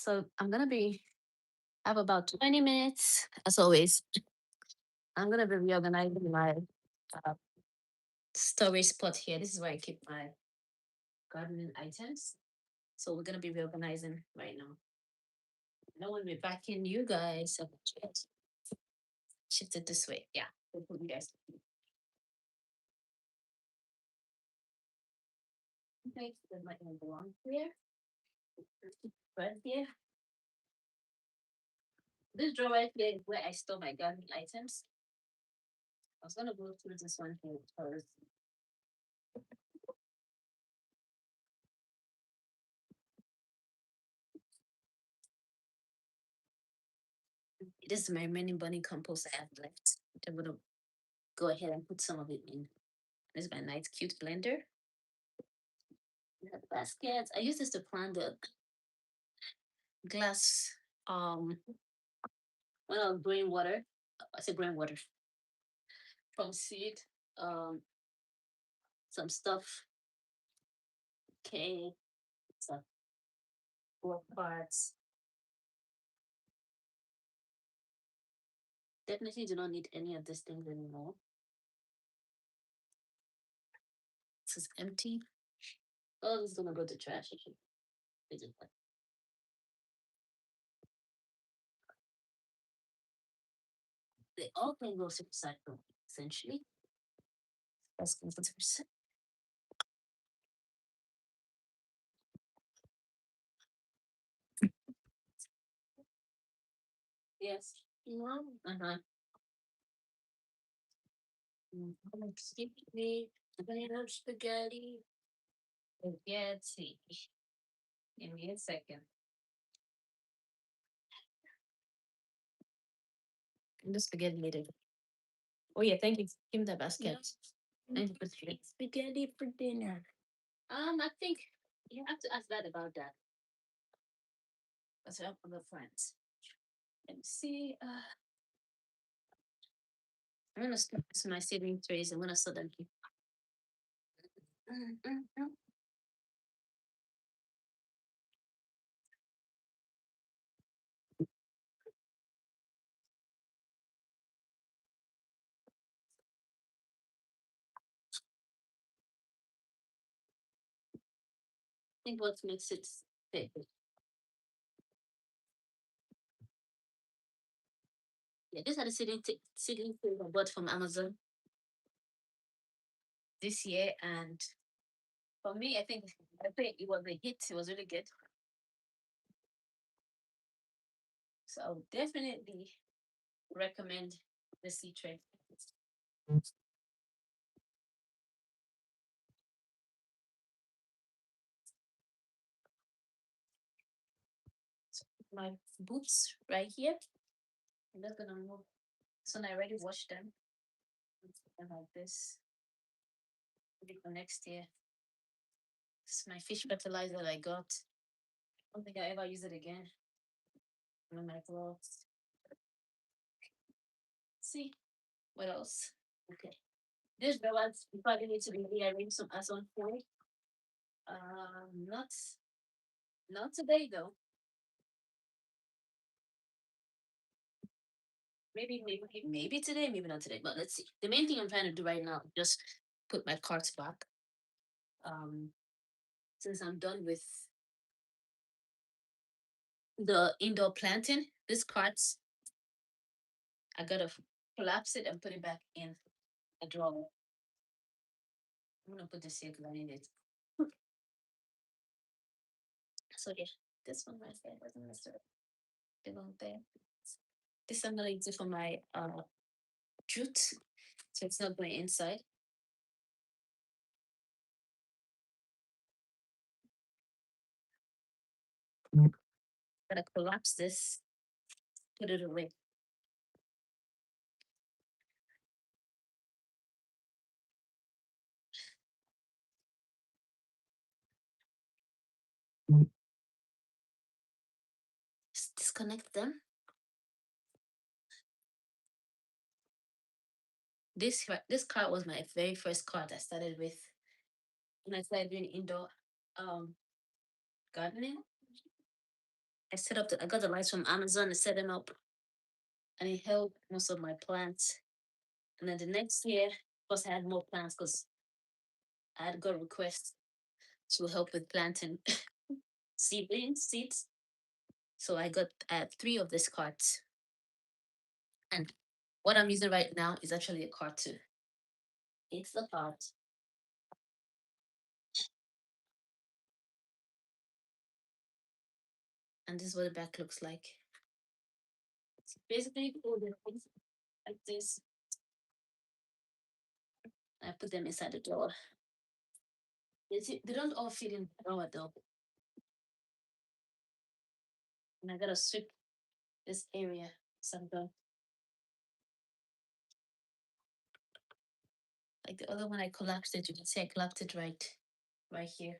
So I'm gonna have about 20 minutes, as always. I'm gonna be reorganizing my uh, storage spot here. This is where I keep my gardening items. So we're gonna be reorganizing right now. I want to be back in you guys. So shift it this way. Yeah. We'll put you guys. Okay, that might not belong here. Right here. This drawer right here is where I store my gardening items. I was gonna go through this one here first. This is my remaining bunny compost I have left. I'm gonna go ahead and put some of it in. This is my nice cute blender. The baskets. I use this to plant the glass when I was growing water. I say growing water from seed. Um some stuff. Okay. Some work parts. Definitely do not need any of these things anymore. This is empty. Oh, this is gonna go to trash. I should visit that. They all can go to recycle, essentially. That's going to recycle. Yes. Uh-huh. Spaghetti. Spaghetti. Spaghetti. Give me a second. The spaghetti later. Oh yeah, thank you. Give me that basket. Thank you for spaghetti for dinner. I think you have to ask that about that. Let's help other friends. Let me see. I'm gonna start this my saving trays. I'm gonna set them here. I think what makes it fit. Yeah, these are the seeding trays I bought from Amazon this year, and for me, I think it was a hit. It was really good. So I would definitely recommend the seed tray. So my boots right here. I'm just gonna move. So I already washed them. Like this. Maybe for next year. This is my fish fertilizer that I got. I don't think I ever use it again. And my gloves. See what else? Okay. This balance you probably need to be rearranged some as on point. Not today though. Maybe today, maybe not today. But let's see. The main thing I'm trying to do right now, just put my carts back. Um, since I'm done with the indoor planting, this carts I gotta collapse it and put it back in a drawer. I'm gonna put the circular in it. So yeah, this one right there wasn't necessarily belong there. This I'm gonna use it for my jute, so it's not going inside. Gotta collapse this, put it away. Just disconnect them. This card was my very first card I started with when I started doing indoor um gardening. I got the lights from Amazon and set them up, and it helped most of my plants. And then the next year, of course, I had more plants because I had got requests to help with planting seeds. So I have three of these carts. And what I'm using right now is actually a cart too. It's the cart. And this is what the back looks like. It's basically folded things like this. I put them inside the drawer. They don't all fit in the drawer though. And I gotta sweep this area. So I'm done. Like the other one, I collapsed it. You can see I collapsed it right here.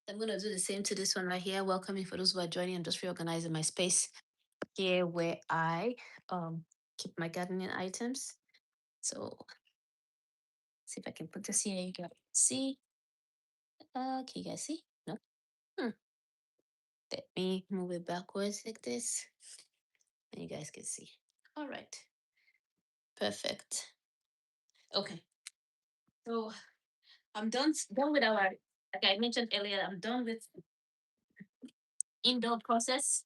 I'm gonna do the same to this one right here. Welcoming for those who are joining. I'm just reorganizing my space here where I keep my gardening items. So see if I can put this here. You can see. Can you guys see? No. Hmm. Let me move it backwards like this, and you guys can see. All right. Perfect. Okay. So I'm done with our. Like I mentioned earlier, I'm done with indoor process,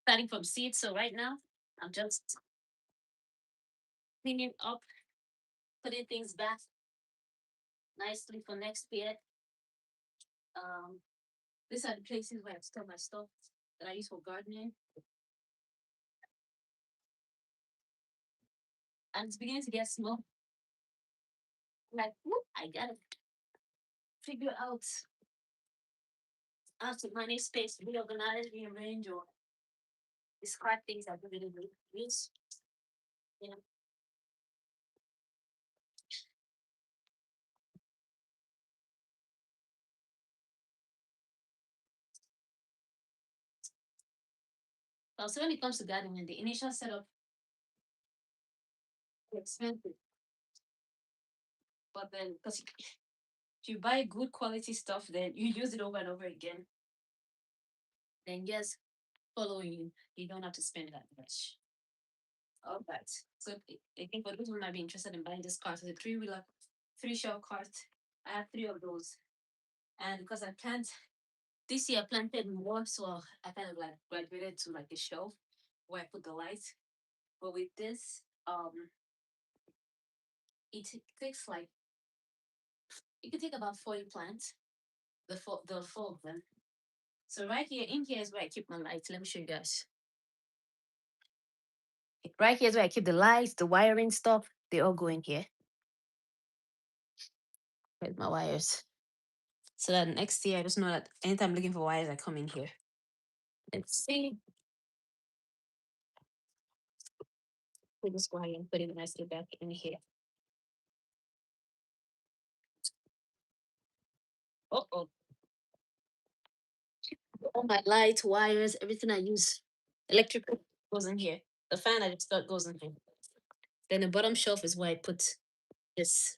starting from seeds. So right now, I'm just cleaning up, putting things back nicely for next year. Um, these are the places where I store my stuff that I use for gardening. And it's beginning to get small. Like, whoop, I gotta figure out how to manage space, reorganize, rearrange, or discard things I don't really use. You know, also when it comes to gardening, the initial setup is expensive, but then because if you buy good quality stuff, then you use it over and over again. Then yes, following you, you don't have to spend that much. All right. So again, for those who might be interested in buying this cart, it's a three-wheeler, three-shell cart. I have three of those, and because I plant this year, I planted more, so I kind of like graduated to like a shelf where I put the lights. But with this, it takes like it could take about 40 plants, the four of them. So right here, in here is where I keep my lights. Let me show you guys. Right here is where I keep the lights, the wiring stuff. They all go in here. Where's my wires? So that next year, I just know that anytime I'm looking for wires, I come in here. Let's see. Put this wire and put it nicely back in here. Oh, all my lights, wires, everything I use, electrical goes in here. The fan I just got goes in here. Then the bottom shelf is where I put this.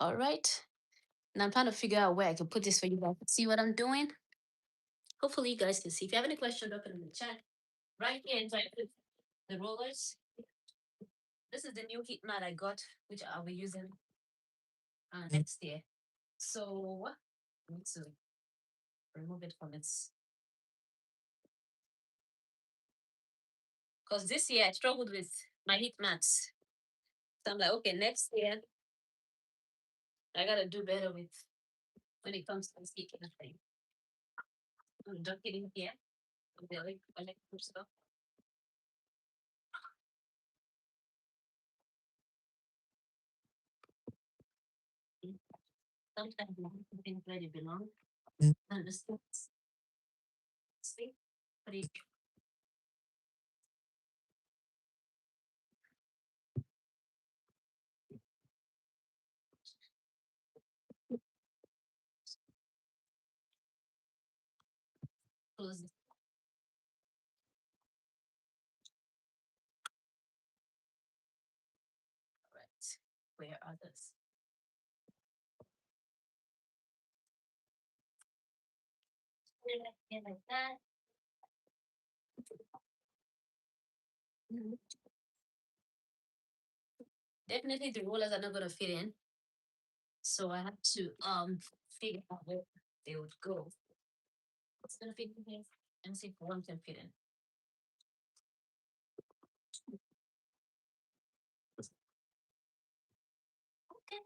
All right. And I'm trying to figure out where I can put this for you guys to see what I'm doing. Hopefully you guys can see. If you have any questions, drop it in the chat. Right here is where I put the rollers. This is the new heat mat I got, which I'll be using next year. So I need to remove it from its because this year I struggled with my heat mats. So I'm like, okay, next year I gotta do better with when it comes to speaking of thing. I'm just getting here with the electrical stuff. Sometimes things where they belong. And the steps. See? But it closes. Right. Where are those? Yeah, like that. Mhm. Definitely the rollers are not gonna fit in. So I have to figure out where they would go. It's gonna fit in here and see if one can fit in. Okay.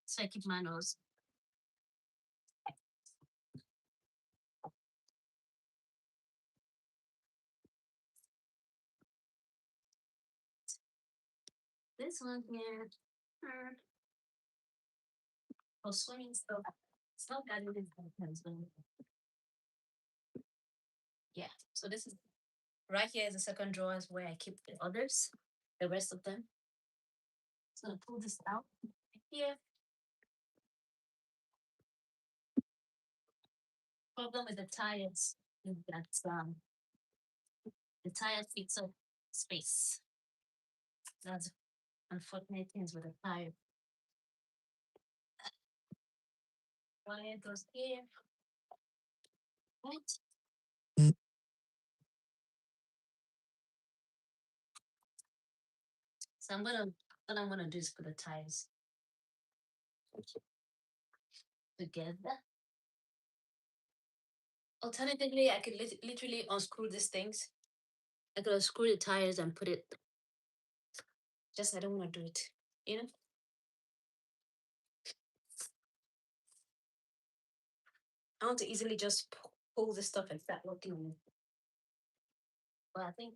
So I keep my nose. This one here. hmm, For swimming stuff. Stuff got in his yeah. So this is right here is the second drawer is where I keep the others, the rest of them. So I pull this out here. Problem with the tires is that the tire fits up space. That's unfortunate things with the tire. One end goes here, right? So what I'm gonna do is put the tires together. Alternatively, I could literally unscrew these things. I could unscrew the tires and put it. Just I don't want to do it. You know, I want to easily just pull this stuff and start working on it. But I think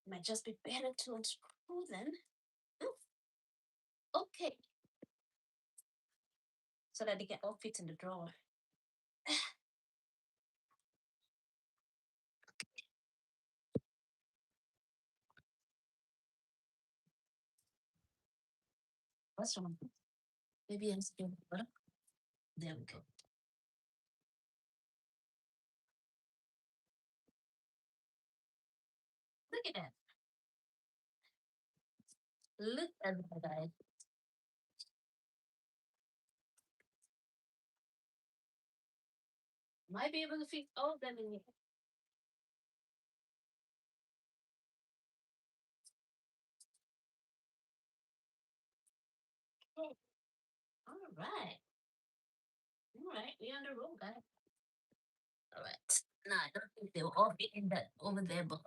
it might just be better to unscrew them. Mm, okay, so that they can all fit in the drawer. What's wrong? Maybe I'm still better. There we go. Look at that. Look at that guy. Might be able to fit all of them in here. Okay. All right. All right. We're on the roll, guys. All right. Nah, I don't think they will all be in that over there, but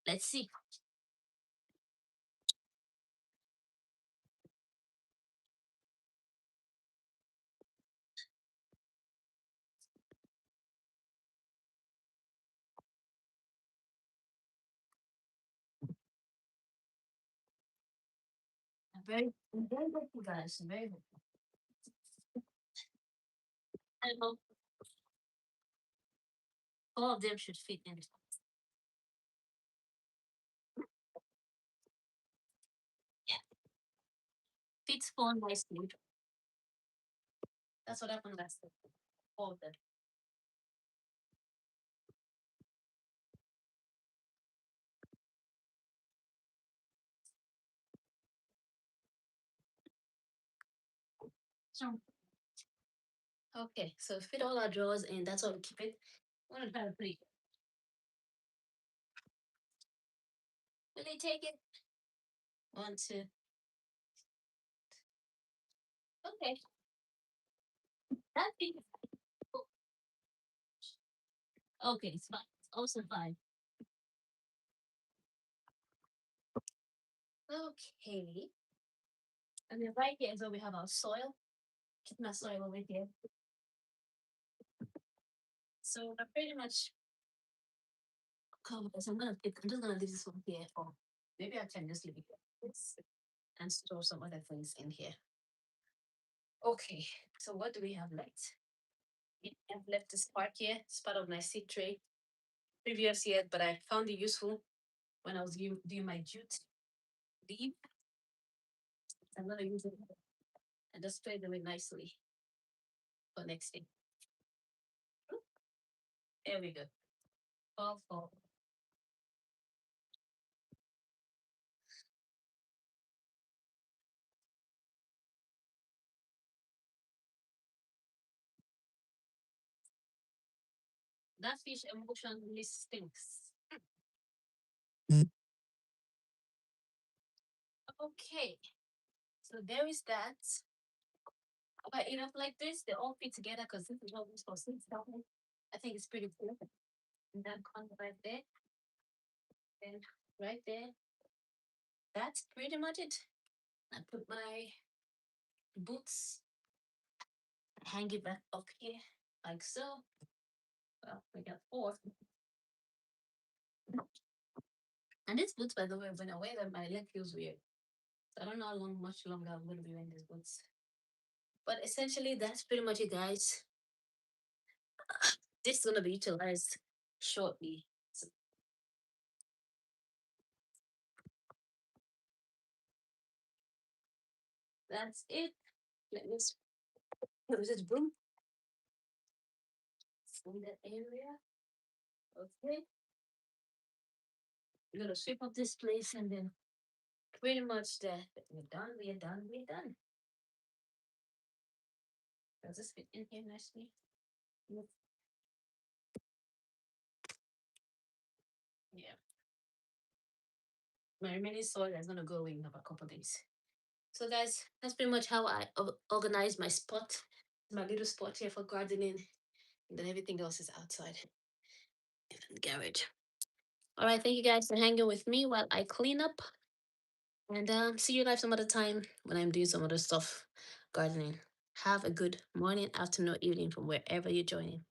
let's see. I'm very hopeful, guys. I'm very hopeful. I hope all of them should fit in. Yeah, fits four nicely. That's what happened last time. All of them. So okay, so fit all our drawers in. That's how we keep it. I'm gonna try to put it. Will they take it? One, two. Okay, that thing. Okay, it's fine. It's also fine. Okay, and then right here is where we have our soil. Keep my soil over here. So we're pretty much covered. So I'm just gonna leave this one here. Or maybe I can just leave it here. And store some other things in here. Okay, so what do we have left? I've left this part here. It's part of my seed tray. Previous year, but I found it useful when I was doing my jute leaf. I'm gonna use it and just play them in nicely for next day. There we go. All for That fish emotionally stinks. Okay, so there is that. But like this, they all fit together because this is what we're supposed to do. I think it's pretty cool. And that corner right there, and right there. That's pretty much it. I put my boots, hang it back up here, like so. Well, we got four. And these boots, by the way, when I wear them, my leg feels weird. So I don't know how much longer I'm going to be wearing these boots. But essentially, that's pretty much it, guys. This is going to be utilized shortly. So that's it. Let me use this broom in that area. Okay. We're going to sweep up this place and then pretty much that. We're done. We're done. We're done. Does this fit in here nicely? Yep. Yeah. My remaining soil is going to go away in about a couple of days. So, guys, that's pretty much how I organize my spot, my little spot here for gardening. And then everything else is outside in the garage. All right, thank you guys for hanging with me while I clean up. And see you live some other time when I'm doing some other stuff gardening. Have a good morning, afternoon, evening from wherever you're joining.